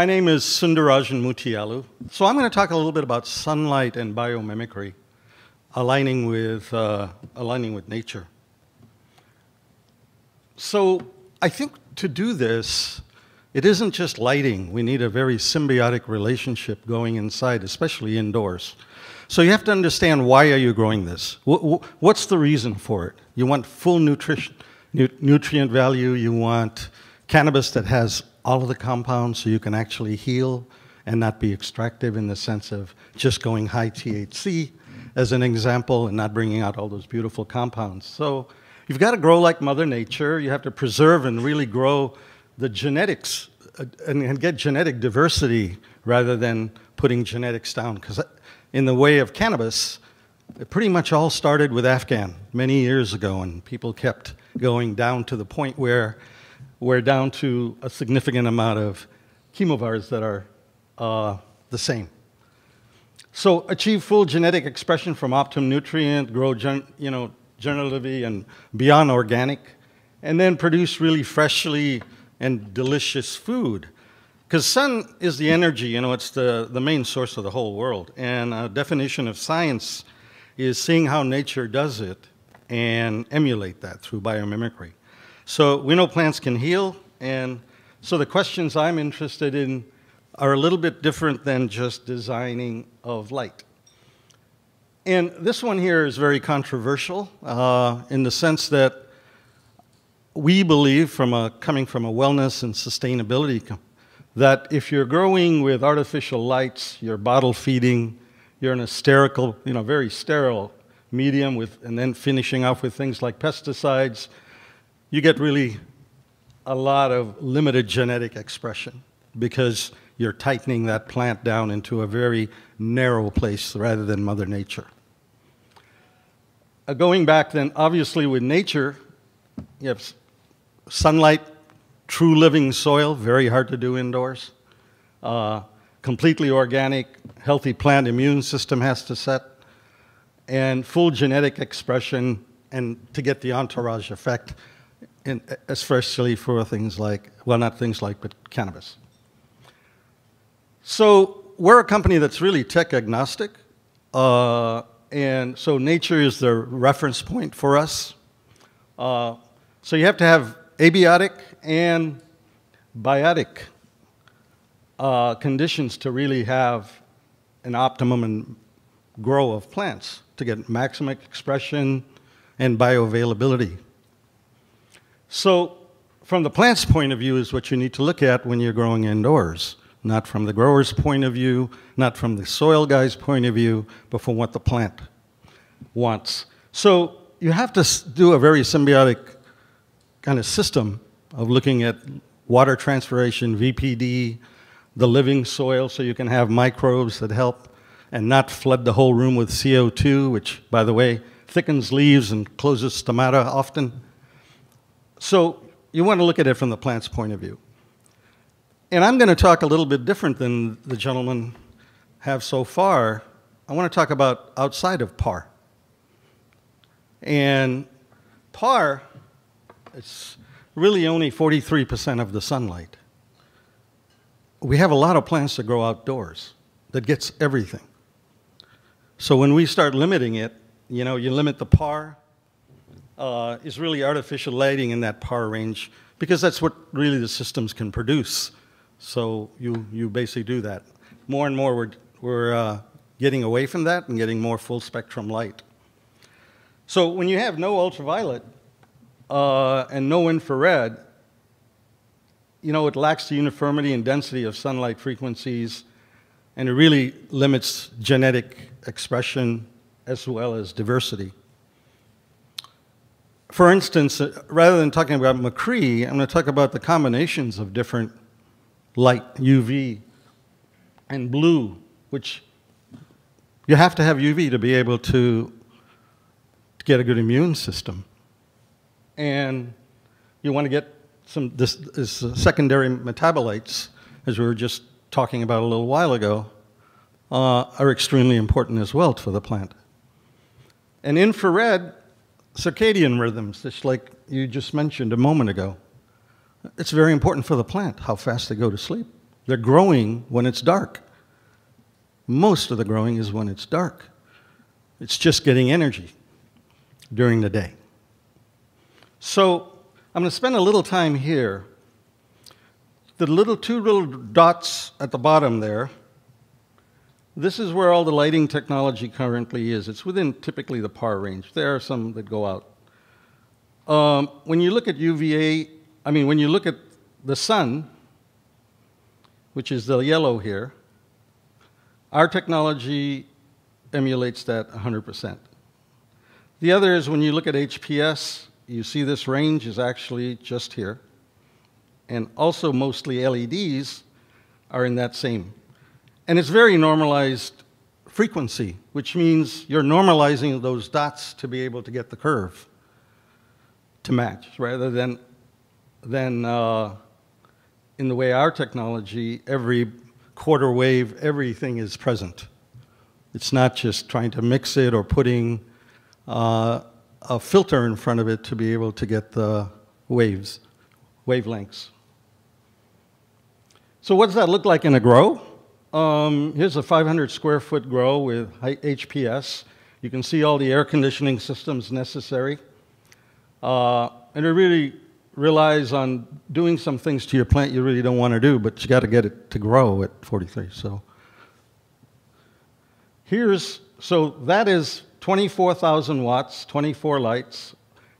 My name is Sundarajan Mutialu. So I'm going to talk a little bit about sunlight and biomimicry, aligning with nature. So I think to do this, it isn't just lighting. We need a very symbiotic relationship going inside, especially indoors. So you have to understand, why are you growing this? What's the reason for it? You want full nutrient value. You want cannabis that has all of the compounds so you can actually heal and not be extractive in the sense of just going high THC as an example and not bringing out all those beautiful compounds. So you've got to grow like Mother Nature. You have to preserve and really grow the genetics and get genetic diversity rather than putting genetics down. Because in the way of cannabis, it pretty much all started with Afghan many years ago, and people kept going down to the point where we're down to a significant amount of chemovars that are the same. So achieve full genetic expression from optimum nutrient, grow generatively and beyond organic, and then produce really freshly and delicious food. Because sun is the energy, it's the main source of the whole world. And a definition of science is seeing how nature does it and emulate that through biomimicry. So we know plants can heal, and so the questions I'm interested in are a little bit different than just designing of light. And this one here is very controversial in the sense that we believe, coming from a wellness and sustainability, that if you're growing with artificial lights, you're bottle feeding, you're in a very sterile medium and then finishing off with things like pesticides, you get really a lot of limited genetic expression because you're tightening that plant down into a very narrow place rather than Mother Nature. Going back then, obviously with nature, you have sunlight, true living soil, very hard to do indoors. Completely organic, healthy plant immune system has to set, and full genetic expression, and to get the entourage effect, especially for things like, well, not things like, but cannabis. So we're a company that's really tech agnostic, and so nature is the reference point for us. So you have to have abiotic and biotic conditions to really have an optimum and grow of plants to get maximum expression and bioavailability. So from the plant's point of view is what you need to look at when you're growing indoors, not from the grower's point of view, not from the soil guy's point of view, but from what the plant wants. So you have to do a very symbiotic kind of system of looking at water transpiration, VPD, the living soil, so you can have microbes that help and not flood the whole room with CO2, which, by the way, thickens leaves and closes stomata often. So you want to look at it from the plant's point of view. And I'm going to talk a little bit different than the gentlemen have so far. I want to talk about outside of PAR. And PAR, it's really only 43% of the sunlight. We have a lot of plants that grow outdoors that gets everything. So when we start limiting it, you limit the PAR, is really artificial lighting in that PAR range, because that's what really the systems can produce. So you basically do that. More and more we're getting away from that and getting more full spectrum light. So when you have no ultraviolet and no infrared, it lacks the uniformity and density of sunlight frequencies, and it really limits genetic expression as well as diversity. For instance, rather than talking about McCree, I'm going to talk about the combinations of different light, UV and blue, which you have to have UV to be able to get a good immune system. And you want to get this secondary metabolites, as we were just talking about a little while ago, are extremely important as well for the plant. And infrared, circadian rhythms, just like you just mentioned a moment ago. It's very important for the plant, how fast they go to sleep. They're growing when it's dark. Most of the growing is when it's dark. It's just getting energy during the day. So I'm going to spend a little time here. The two little dots at the bottom there, this is where all the lighting technology currently is. It's within typically the PAR range. There are some that go out. When you look at UVA, when you look at the sun, which is the yellow here, our technology emulates that 100%. The other is when you look at HPS, you see this range is actually just here. And also mostly LEDs are in that same. And it's very normalized frequency, which means you're normalizing those dots to be able to get the curve to match, rather than in the way our technology, every quarter wave, everything is present. It's not just trying to mix it or putting a filter in front of it to be able to get the wavelengths. So what does that look like in a grow? Here's a 500 square foot grow with HPS. You can see all the air conditioning systems necessary. And it really relies on doing some things to your plant you really don't want to do, but you got to get it to grow at 43. So that is 24,000 watts, 24 lights,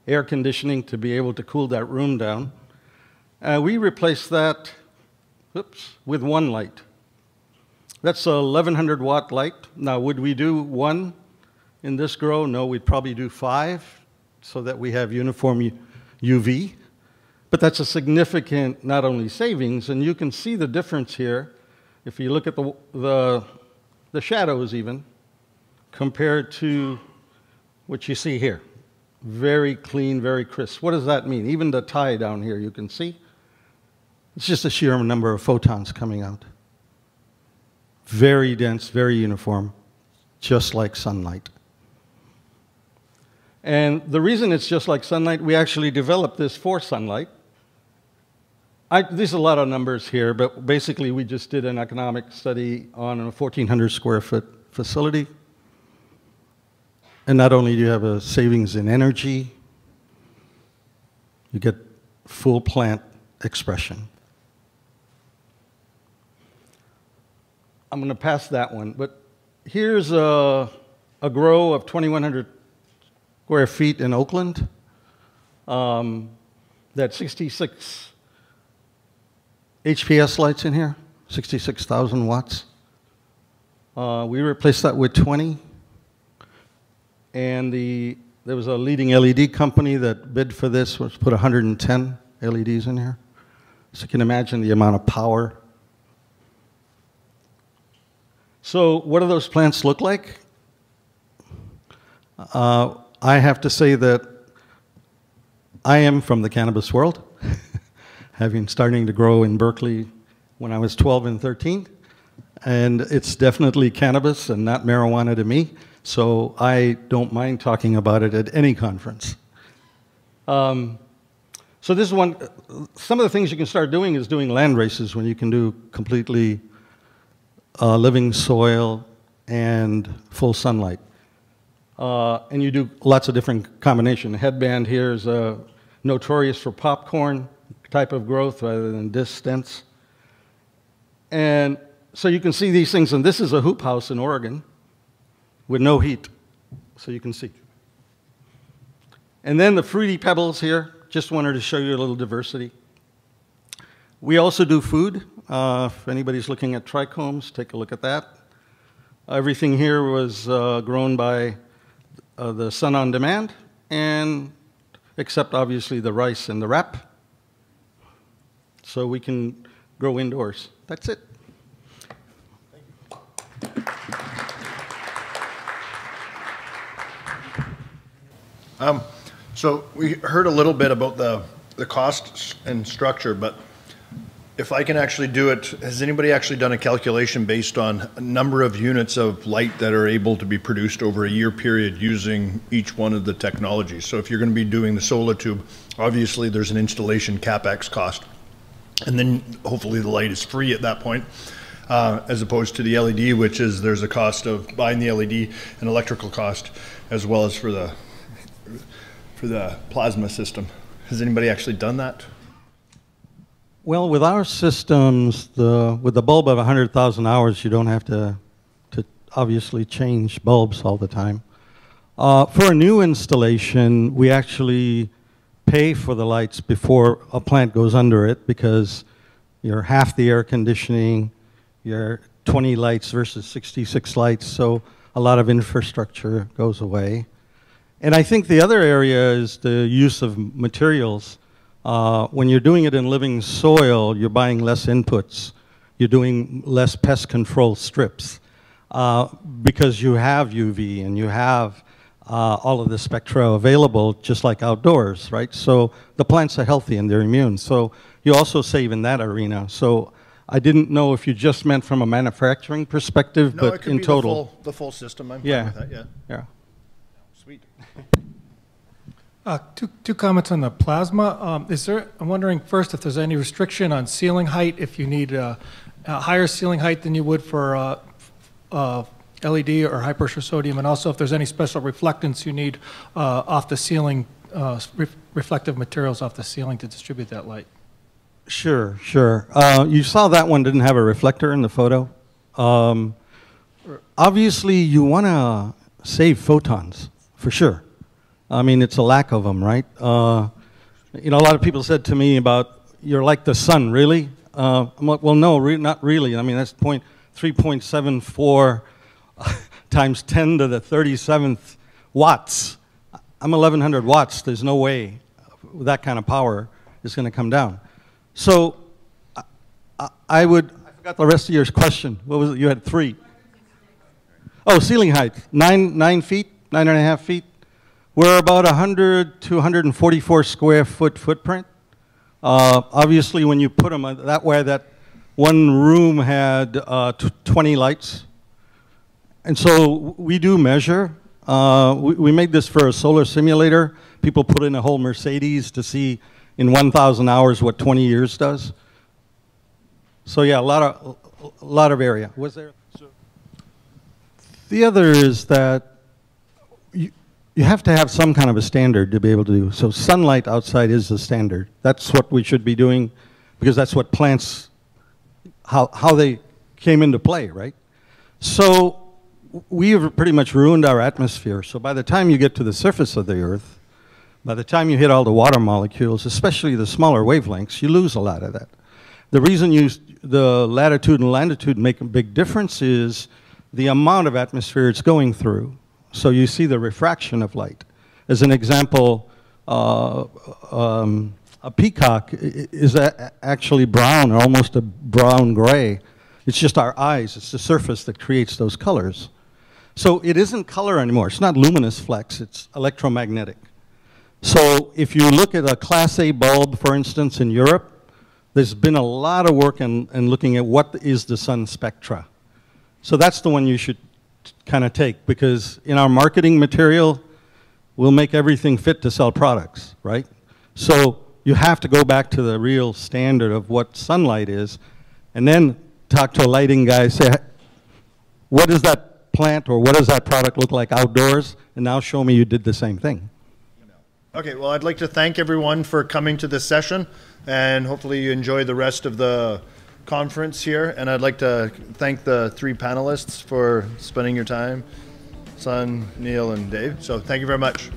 air conditioning to be able to cool that room down. We replaced that, with one light. That's a 1,100 watt light. Now, would we do one in this grow? No, we'd probably do 5 so that we have uniform UV. But that's a significant, not only savings, and you can see the difference here if you look at the shadows even, compared to what you see here. Very clean, very crisp. What does that mean? Even the tie down here, you can see. It's just a sheer number of photons coming out. Very dense, very uniform, just like sunlight. And the reason it's just like sunlight, we actually developed this for sunlight. There's a lot of numbers here, but basically we just did an economic study on a 1,400 square foot facility. And not only do you have a savings in energy, you get full plant expression. I'm going to pass that one, but here's a grow of 2,100 square feet in Oakland. That's 66 HPS lights in here, 66,000 watts. We replaced that with 20. And there was a leading LED company that bid for this, was put 110 LEDs in here. So you can imagine the amount of power. So what do those plants look like? I have to say that I am from the cannabis world, starting to grow in Berkeley when I was 12 and 13. And it's definitely cannabis and not marijuana to me. So I don't mind talking about it at any conference. So this is one, some of the things you can start doing is doing land races when you can do completely living soil and full sunlight. And you do lots of different combinations. The headband here is notorious for popcorn type of growth rather than distance. And so you can see these things, and this is a hoop house in Oregon with no heat, so you can see. And then the fruity pebbles here, just wanted to show you a little diversity. We also do food. If anybody's looking at trichomes, take a look at that. Everything here was grown by the Sun on Demand, and except obviously the rice and the wrap. So we can grow indoors. That's it. So we heard a little bit about the cost and structure, but if I can actually do it, has anybody actually done a calculation based on a number of units of light that are able to be produced over a year period using each one of the technologies? So if you're going to be doing the Solatube, obviously there's an installation CapEx cost. And then hopefully the light is free at that point, as opposed to the LED, which is there's a cost of buying the LED and electrical cost, as well as for the plasma system. Has anybody actually done that? Well, with our systems, with the bulb of 100,000 hours, you don't have to obviously change bulbs all the time. For a new installation, we actually pay for the lights before a plant goes under it, because you're half the air conditioning, you're 20 lights versus 66 lights, so a lot of infrastructure goes away. And I think the other area is the use of materials. When you're doing it in living soil, you're buying less inputs. You're doing less pest control strips because you have UV and you have all of the spectra available, just like outdoors, right? So the plants are healthy and they're immune. So you also save in that arena. So I didn't know if you just meant from a manufacturing perspective, no, but it could in be total. The full system. I'm Yeah. fine with that, yeah. Yeah. Sweet. Two comments on the plasma. I'm wondering first if there's any restriction on ceiling height, if you need a higher ceiling height than you would for LED or high pressure sodium, and also if there's any special reflectance you need off the ceiling, reflective materials off the ceiling to distribute that light. Sure, sure. You saw that one didn't have a reflector in the photo. Obviously, you want to save photons, for sure. I mean, it's a lack of them, right? You know, a lot of people said to me about, you're like the sun, really? I'm like, well, no, not really. I mean, that's 3.74 times 10 to the 37th watts. I'm 1,100 watts. There's no way that kind of power is going to come down. So I forgot the rest of your question. What was it? You had three. Oh, ceiling height, 9 feet, 9.5 feet. We're about 100 to 144 square foot footprint. Obviously, when you put them that way, that one room had 20 lights. And so we do measure. We made this for a solar simulator. People put in a whole Mercedes to see in 1,000 hours what 20 years does. So yeah, a lot of area. Was there? The other is that you have to have some kind of a standard to be able to do. So sunlight outside is the standard. That's what we should be doing, because that's what plants, how they came into play, right? So we have pretty much ruined our atmosphere. So by the time you get to the surface of the Earth, by the time you hit all the water molecules, especially the smaller wavelengths, you lose a lot of that. The reason the latitude and longitude make a big difference is the amount of atmosphere it's going through. So you see the refraction of light. As an example, a peacock is actually brown, or almost a brown gray. It's just our eyes. It's the surface that creates those colors. So it isn't color anymore. It's not luminous flex. It's electromagnetic. So if you look at a Class A bulb, for instance, in Europe, there's been a lot of work in looking at what is the sun spectra. So that's the one you should kind of take, because in our marketing material, we'll make everything fit to sell products, right? So you have to go back to the real standard of what sunlight is, and then talk to a lighting guy, say, what does that plant or what does that product look like outdoors? And now show me you did the same thing. Okay, well, I'd like to thank everyone for coming to this session, and hopefully you enjoy the rest of the conference here. And I'd like to thank the three panelists for spending your time, Sun, Neall, and Dave. So thank you very much.